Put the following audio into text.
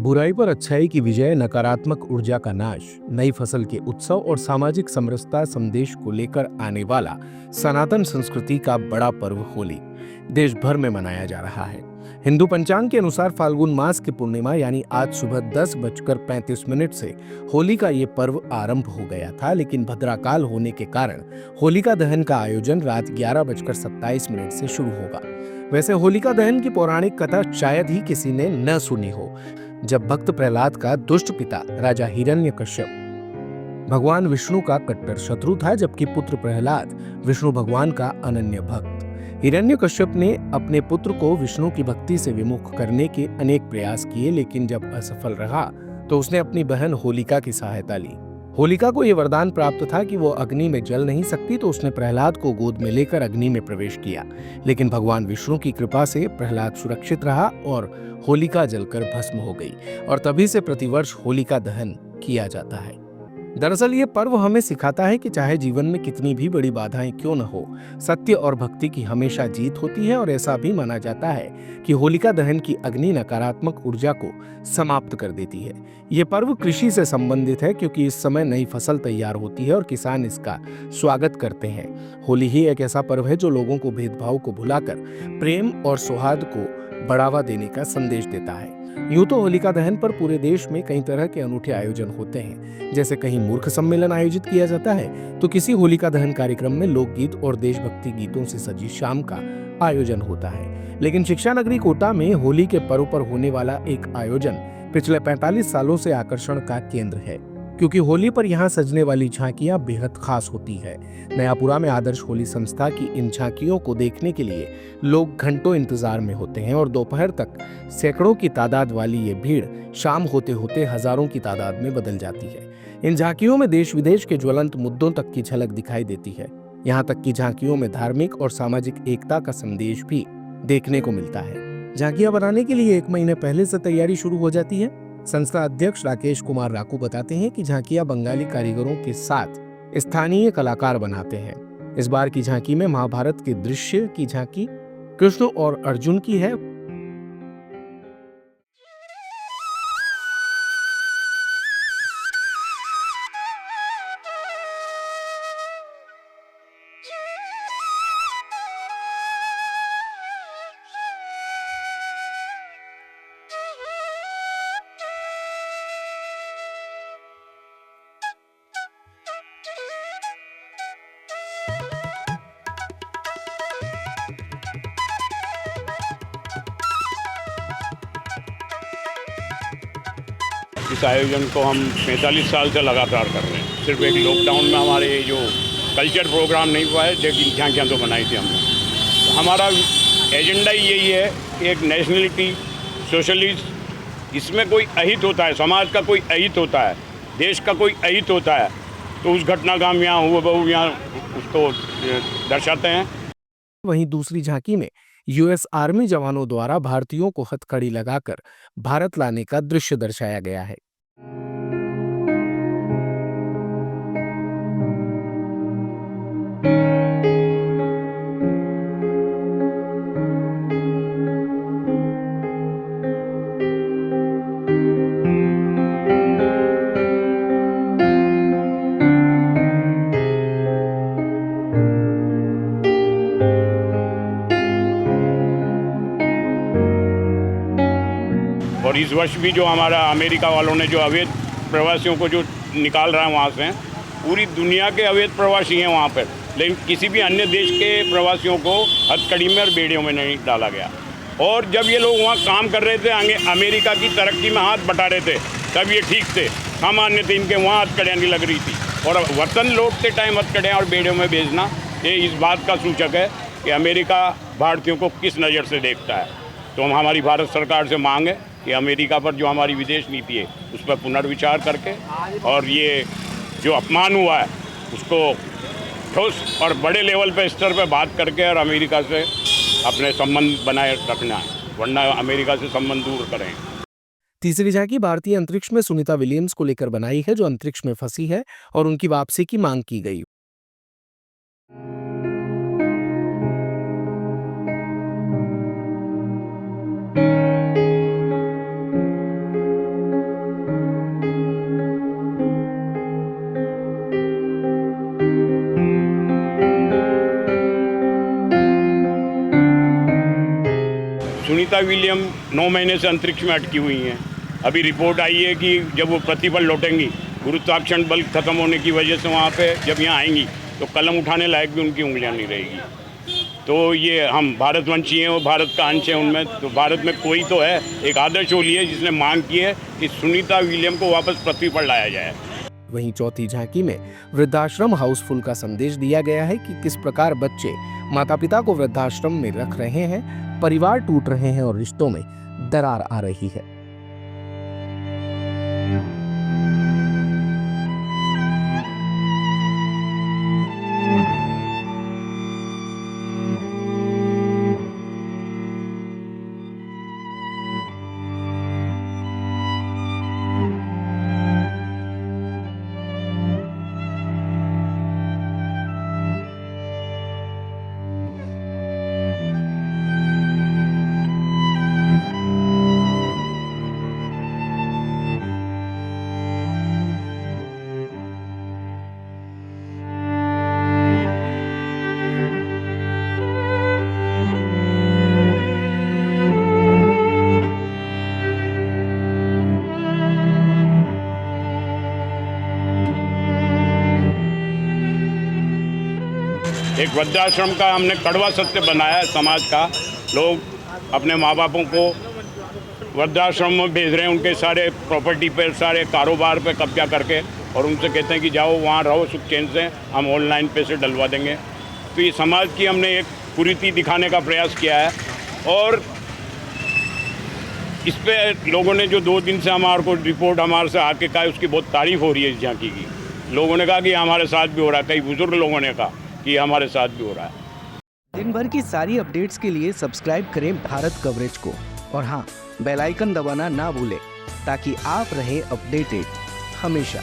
बुराई पर अच्छाई की विजय, नकारात्मक ऊर्जा का नाश, नई फसल के उत्सव और सामाजिक समरसता संदेश को लेकर आने वाला सनातन संस्कृति का बड़ा पर्व होली देश भर में मनाया जा रहा है। हिंदू पंचांग के अनुसार फाल्गुन मास की पूर्णिमा यानी आज सुबह 10:35 से होली का ये पर्व आरंभ हो गया था, लेकिन भद्राकाल होने के कारण होलिका दहन का आयोजन रात 11:27 से शुरू होगा। वैसे होलिका दहन की पौराणिक कथा शायद ही किसी ने न सुनी हो। जब भक्त प्रहलाद का दुष्ट पिता राजा हिरण्यकश्यप भगवान विष्णु का कट्टर शत्रु था, जबकि पुत्र प्रहलाद विष्णु भगवान का अनन्य भक्त। हिरण्यकश्यप ने अपने पुत्र को विष्णु की भक्ति से विमुख करने के अनेक प्रयास किए, लेकिन जब असफल रहा तो उसने अपनी बहन होलिका की सहायता ली। होलिका को यह वरदान प्राप्त था कि वो अग्नि में जल नहीं सकती, तो उसने प्रहलाद को गोद में लेकर अग्नि में प्रवेश किया। लेकिन भगवान विष्णु की कृपा से प्रहलाद सुरक्षित रहा और होलिका जलकर भस्म हो गई, और तभी से प्रतिवर्ष होलिका दहन किया जाता है। दरअसल ये पर्व हमें सिखाता है कि चाहे जीवन में कितनी भी बड़ी बाधाएं क्यों न हो, सत्य और भक्ति की हमेशा जीत होती है। और ऐसा भी माना जाता है कि होलिका दहन की अग्नि नकारात्मक ऊर्जा को समाप्त कर देती है। ये पर्व कृषि से संबंधित है, क्योंकि इस समय नई फसल तैयार होती है और किसान इसका स्वागत करते हैं। होली ही एक ऐसा पर्व है जो लोगों को भेदभाव को भुलाकर प्रेम और सौहार्द को बढ़ावा देने का संदेश देता है। यूं तो होलिका दहन पर पूरे देश में कई तरह के अनूठे आयोजन होते हैं। जैसे कहीं मूर्ख सम्मेलन आयोजित किया जाता है, तो किसी होलिका दहन कार्यक्रम में लोकगीत और देशभक्ति गीतों से सजी शाम का आयोजन होता है। लेकिन शिक्षा नगरी कोटा में होली के पर्व पर होने वाला एक आयोजन पिछले 45 सालों से आकर्षण का केंद्र है, क्योंकि होली पर यहाँ सजने वाली झांकियां बेहद खास होती है। नयापुरा में आदर्श होली संस्था की इन झांकियों को देखने के लिए लोग घंटों इंतजार में होते हैं, और दोपहर तक सैकड़ों की तादाद वाली ये भीड़ शाम होते होते हजारों की तादाद में बदल जाती है। इन झांकियों में देश विदेश के ज्वलंत मुद्दों तक की झलक दिखाई देती है। यहाँ तक कि झांकियों में धार्मिक और सामाजिक एकता का संदेश भी देखने को मिलता है। झांकियां बनाने के लिए 1 महीने पहले से तैयारी शुरू हो जाती है। संस्था अध्यक्ष राकेश कुमार राकू बताते हैं कि झांकियां बंगाली कारीगरों के साथ स्थानीय कलाकार बनाते हैं। इस बार की झांकी में महाभारत के दृश्य की झांकी कृष्ण और अर्जुन की है। इस आयोजन को हम 45 साल से लगातार कर रहे हैं। सिर्फ एक लॉकडाउन में हमारे जो कल्चर प्रोग्राम नहीं हुआ है, लेकिन झांकियाँ तो बनाई थी हमने। तो हमारा एजेंडा ही यही है कि एक नेशनलिटी, सोशलिस्ट, इसमें कोई अहित होता है, समाज का कोई अहित होता है, देश का कोई अहित होता है, तो उस घटना का हम यहाँ हुए बहु यहाँ उसको दर्शाते हैं। वहीं दूसरी झांकी में यूएस आर्मी जवानों द्वारा भारतीयों को हथकड़ी लगाकर भारत लाने का दृश्य दर्शाया गया है। और इस वर्ष भी जो हमारा अमेरिका वालों ने जो अवैध प्रवासियों को जो निकाल रहा है वहाँ से, पूरी दुनिया के अवैध प्रवासी हैं वहाँ पर, लेकिन किसी भी अन्य देश के प्रवासियों को हथकड़ी में और बेड़ियों में नहीं डाला गया। और जब ये लोग वहाँ काम कर रहे थे, आगे अमेरिका की तरक्की में हाथ बटा रहे थे, तब ये ठीक थे, सामान्य थे, इनके वहाँ हथकड़ियाँ नहीं लग रही थी। और वतन लौटते टाइम हथकड़ियाँ और बेड़ियों में भेजना, ये इस बात का सूचक है कि अमेरिका भारतीयों को किस नज़र से देखता है। तो हम हमारी भारत सरकार से मांग है कि अमेरिका पर जो हमारी विदेश नीति है उस पर पुनर्विचार करके, और ये जो अपमान हुआ है उसको ठोस और बड़े लेवल पे स्तर पे बात करके और अमेरिका से अपने संबंध बनाए रखना है, वरना अमेरिका से संबंध दूर करें। तीसरी झांकी भारतीय अंतरिक्ष में सुनीता विलियम्स को लेकर बनाई है, जो अंतरिक्ष में फंसी है और उनकी वापसी की मांग की गई। सुनीता विलियम 9 महीने से अंतरिक्ष में अटकी हुई हैं। अभी रिपोर्ट आई है कि जब वो पृथ्वी पर लौटेंगी, गुरुत्वाकर्षण बल खत्म होने की वजह से वहाँ पे जब यहाँ आएंगी तो कलम उठाने लायक भी उनकी उंगलियाँ नहीं रहेगी। तो ये हम भारतवंशी हैं और भारत का अंश है उनमें, तो भारत में कोई तो है, एक आदर्श ओली है जिसने मांग की है कि सुनीता विलियम को वापस पृथ्वी पर लाया जाए। वहीं चौथी झांकी में वृद्धाश्रम हाउसफुल का संदेश दिया गया है कि किस प्रकार बच्चे माता पिता को वृद्धाश्रम में रख रहे हैं, परिवार टूट रहे हैं और रिश्तों में दरार आ रही है। एक वृद्धाश्रम का हमने कड़वा सत्य बनाया है समाज का। लोग अपने माँ बापों को वृद्धाश्रम में भेज रहे हैं, उनके सारे प्रॉपर्टी पे, सारे कारोबार पे कब्जा करके, और उनसे कहते हैं कि जाओ वहाँ रहो सुख चैन से, हम ऑनलाइन पैसे डलवा देंगे। तो ये समाज की हमने एक कुरीति दिखाने का प्रयास किया है, और इस पे लोगों ने जो 2 दिन से हमारे को रिपोर्ट हमारे से आके कहा, उसकी बहुत तारीफ हो रही है इस झांकी की। लोगों ने कहा कि हमारे साथ भी हो रहा है, कई बुजुर्ग लोगों ने कहा कि हमारे साथ भी हो रहा है। दिन भर की सारी अपडेट्स के लिए सब्सक्राइब करें भारत कवरेज को, और हाँ, बेल आइकन दबाना ना भूलें ताकि आप रहें अपडेटेड हमेशा।